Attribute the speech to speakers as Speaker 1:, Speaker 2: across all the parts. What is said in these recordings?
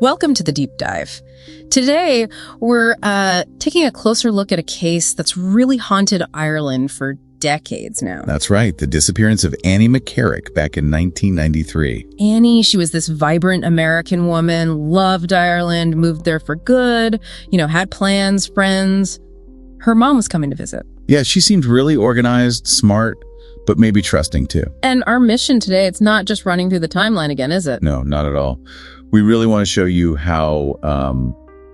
Speaker 1: Welcome to the Deep Dive. Today, we're taking a closer look at a case that's really haunted Ireland for decades now.
Speaker 2: That's right. The disappearance of Annie McCarrick back in 1993.
Speaker 1: Annie, she was this vibrant American woman, loved Ireland, moved there for good, had plans, friends. Her mom was coming to visit.
Speaker 2: Yeah, she seemed really organized, smart, but maybe trusting too.
Speaker 1: And our mission today, it's not just running through the timeline again, is it?
Speaker 2: No, not at all. We really want to show you how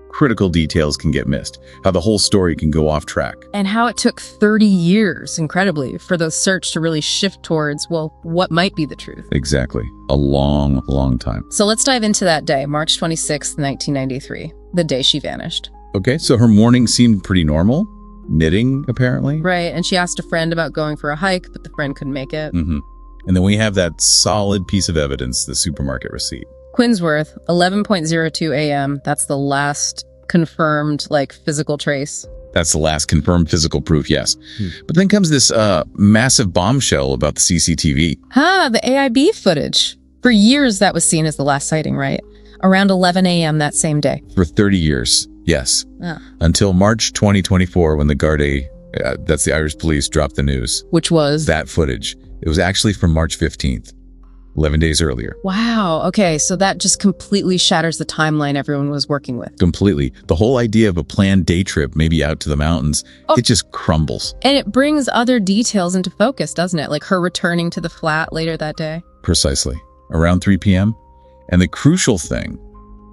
Speaker 2: critical details can get missed, how the whole story can go off track.
Speaker 1: And how it took 30 years, incredibly, for the search to really shift towards, what might be the truth.
Speaker 2: Exactly. A long, long time.
Speaker 1: So let's dive into that day, March 26th, 1993, the day she vanished.
Speaker 2: Okay, so her morning seemed pretty normal. Knitting, apparently.
Speaker 1: Right, and she asked a friend about going for a hike, but the friend couldn't make it.
Speaker 2: Mm-hmm. And then we have that solid piece of evidence, the supermarket receipt.
Speaker 1: Quinsworth, 11:02 a.m. That's the last confirmed, physical trace.
Speaker 2: That's the last confirmed physical proof, yes. But then comes this massive bombshell about the CCTV.
Speaker 1: The AIB footage. For years, that was seen as the last sighting, right? Around 11 a.m. that same day.
Speaker 2: For 30 years, yes.
Speaker 1: Oh.
Speaker 2: Until March 2024, when the Gardaí, that's the Irish police, dropped the news.
Speaker 1: Which was?
Speaker 2: That footage. It was actually from March 15th. 11 days earlier.
Speaker 1: Wow. Okay. So that just completely shatters the timeline everyone was working with.
Speaker 2: Completely. The whole idea of a planned day trip, maybe out to the mountains, it just crumbles.
Speaker 1: And it brings other details into focus, doesn't it? Like her returning to the flat later that day.
Speaker 2: Precisely. Around 3 p.m. And the crucial thing,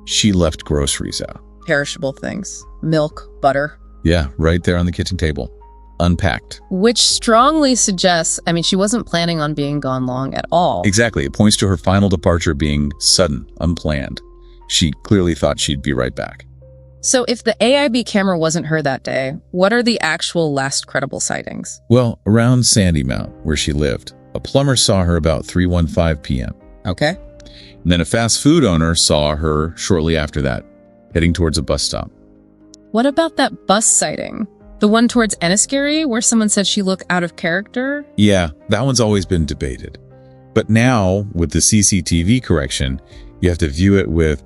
Speaker 2: she left groceries out.
Speaker 1: Perishable things. Milk, butter.
Speaker 2: Yeah, right there on the kitchen table. Unpacked.
Speaker 1: Which strongly suggests, she wasn't planning on being gone long at all.
Speaker 2: Exactly. It points to her final departure being sudden, unplanned. She clearly thought she'd be right back.
Speaker 1: So if the AIB camera wasn't her that day, what are the actual last credible sightings?
Speaker 2: Well, around Sandymount, where she lived, a plumber saw her about 3:15 p.m.
Speaker 1: Okay.
Speaker 2: And then a fast food owner saw her shortly after that, heading towards a bus stop.
Speaker 1: What about that bus sighting? The one towards Enniskerry, where someone said she looked out of character?
Speaker 2: Yeah, that one's always been debated. But now, with the CCTV correction, you have to view it with,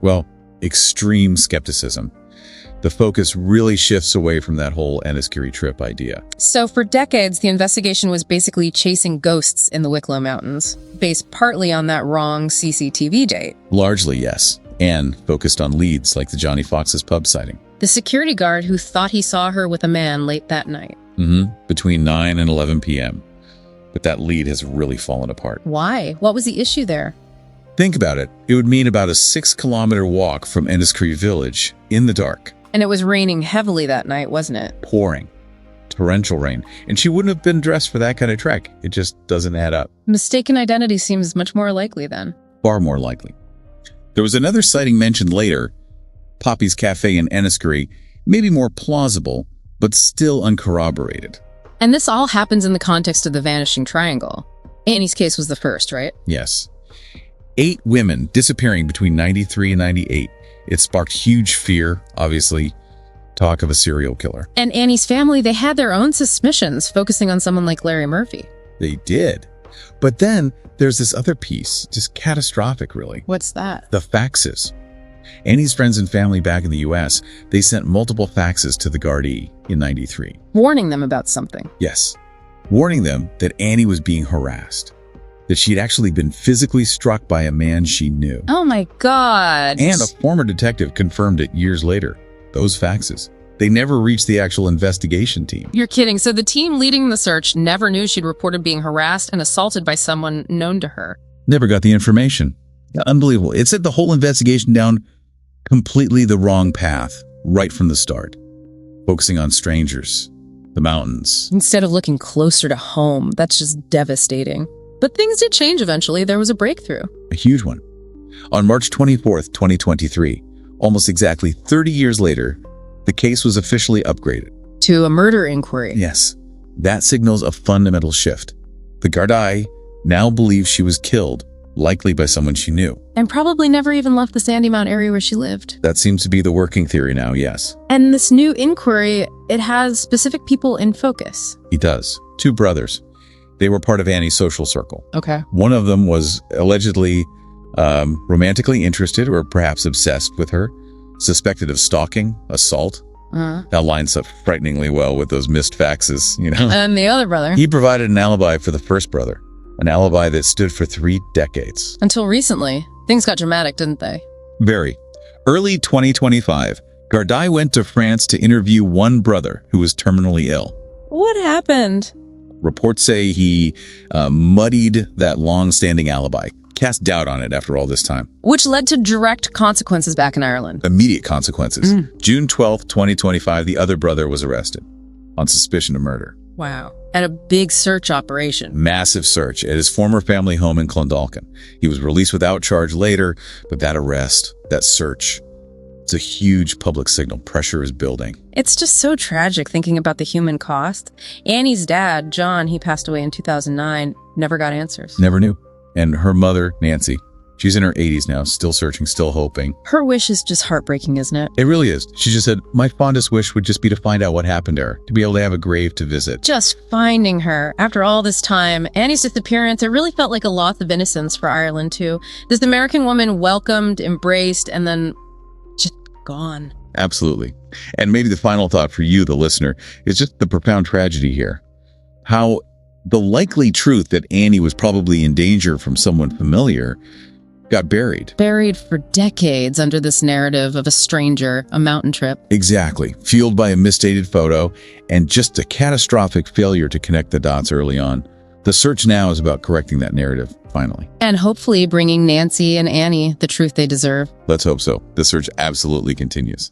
Speaker 2: extreme skepticism. The focus really shifts away from that whole Enniskerry trip idea.
Speaker 1: So for decades, the investigation was basically chasing ghosts in the Wicklow Mountains, based partly on that wrong CCTV date.
Speaker 2: Largely, yes. And focused on leads like the Johnny Fox's pub sighting.
Speaker 1: The security guard who thought he saw her with a man late that night.
Speaker 2: Between 9 and 11 p.m. But that lead has really fallen apart.
Speaker 1: Why? What was the issue there?
Speaker 2: Think about it. It would mean about a 6-kilometer walk from Enniskerry Village in the dark.
Speaker 1: And it was raining heavily that night, wasn't it?
Speaker 2: Pouring. Torrential rain. And she wouldn't have been dressed for that kind of trek. It just doesn't add up.
Speaker 1: Mistaken identity seems much more likely then.
Speaker 2: Far more likely. There was another sighting mentioned later, Poppy's Cafe in Enniskerry, maybe more plausible, but still uncorroborated.
Speaker 1: And this all happens in the context of the Vanishing Triangle. Annie's case was the first, right?
Speaker 2: Yes. 8 women disappearing between 93 and 98. It sparked huge fear, obviously, talk of a serial killer.
Speaker 1: And Annie's family, they had their own suspicions, focusing on someone like Larry Murphy.
Speaker 2: They did. But then there's this other piece, just catastrophic, really.
Speaker 1: What's that?
Speaker 2: The faxes. Annie's friends and family back in the U.S., they sent multiple faxes to the Gardaí in 93.
Speaker 1: Warning them about something.
Speaker 2: Yes. Warning them that Annie was being harassed. That she'd actually been physically struck by a man she knew.
Speaker 1: Oh my God.
Speaker 2: And a former detective confirmed it years later. Those faxes. They never reached the actual investigation team.
Speaker 1: You're kidding. So the team leading the search never knew she'd reported being harassed and assaulted by someone known to her.
Speaker 2: Never got the information. Unbelievable. It set the whole investigation down completely the wrong path, right from the start. Focusing on strangers, the mountains.
Speaker 1: Instead of looking closer to home, that's just devastating. But things did change eventually. There was a breakthrough.
Speaker 2: A huge one. On March 24th, 2023, almost exactly 30 years later, the case was officially upgraded.
Speaker 1: To a murder inquiry.
Speaker 2: Yes. That signals a fundamental shift. The Gardaí now believe she was killed, likely by someone she knew.
Speaker 1: And probably never even left the Sandymount area where she lived.
Speaker 2: That seems to be the working theory now, yes.
Speaker 1: And this new inquiry, it has specific people in focus.
Speaker 2: It does. 2 brothers. They were part of Annie's social circle.
Speaker 1: Okay.
Speaker 2: One of them was allegedly romantically interested or perhaps obsessed with her, suspected of stalking, assault. That lines up frighteningly well with those missed faxes,
Speaker 1: And the other brother.
Speaker 2: He provided an alibi for the first brother, an alibi that stood for 3 decades.
Speaker 1: Until recently. Things got dramatic, didn't they?
Speaker 2: Very. Early 2025, Gardai went to France to interview one brother who was terminally ill.
Speaker 1: What happened?
Speaker 2: Reports say he muddied that long-standing alibi, cast doubt on it after all this time.
Speaker 1: Which led to direct consequences back in Ireland.
Speaker 2: Immediate consequences. June 12th, 2025, the other brother was arrested on suspicion of murder.
Speaker 1: Wow. And a big search operation.
Speaker 2: Massive search at his former family home in Clondalkin. He was released without charge later, but that arrest, that search, it's a huge public signal. Pressure is building.
Speaker 1: It's just so tragic thinking about the human cost. Annie's dad, John, he passed away in 2009, never got answers.
Speaker 2: Never knew. And her mother, Nancy, she's in her 80s now, still searching, still hoping.
Speaker 1: Her wish is just heartbreaking, isn't it?
Speaker 2: It really is. She just said, my fondest wish would just be to find out what happened to her, to be able to have a grave to visit.
Speaker 1: Just finding her. After all this time, Annie's disappearance, it really felt like a loss of innocence for Ireland, too. This American woman welcomed, embraced, and then just gone.
Speaker 2: Absolutely. And maybe the final thought for you, the listener, is just the profound tragedy here. How the likely truth that Annie was probably in danger from someone familiar got buried.
Speaker 1: Buried for decades under this narrative of a stranger, a mountain trip.
Speaker 2: Exactly. Fueled by a misdated photo and just a catastrophic failure to connect the dots early on. The search now is about correcting that narrative, finally.
Speaker 1: And hopefully bringing Nancy and Annie the truth they deserve.
Speaker 2: Let's hope so. The search absolutely continues.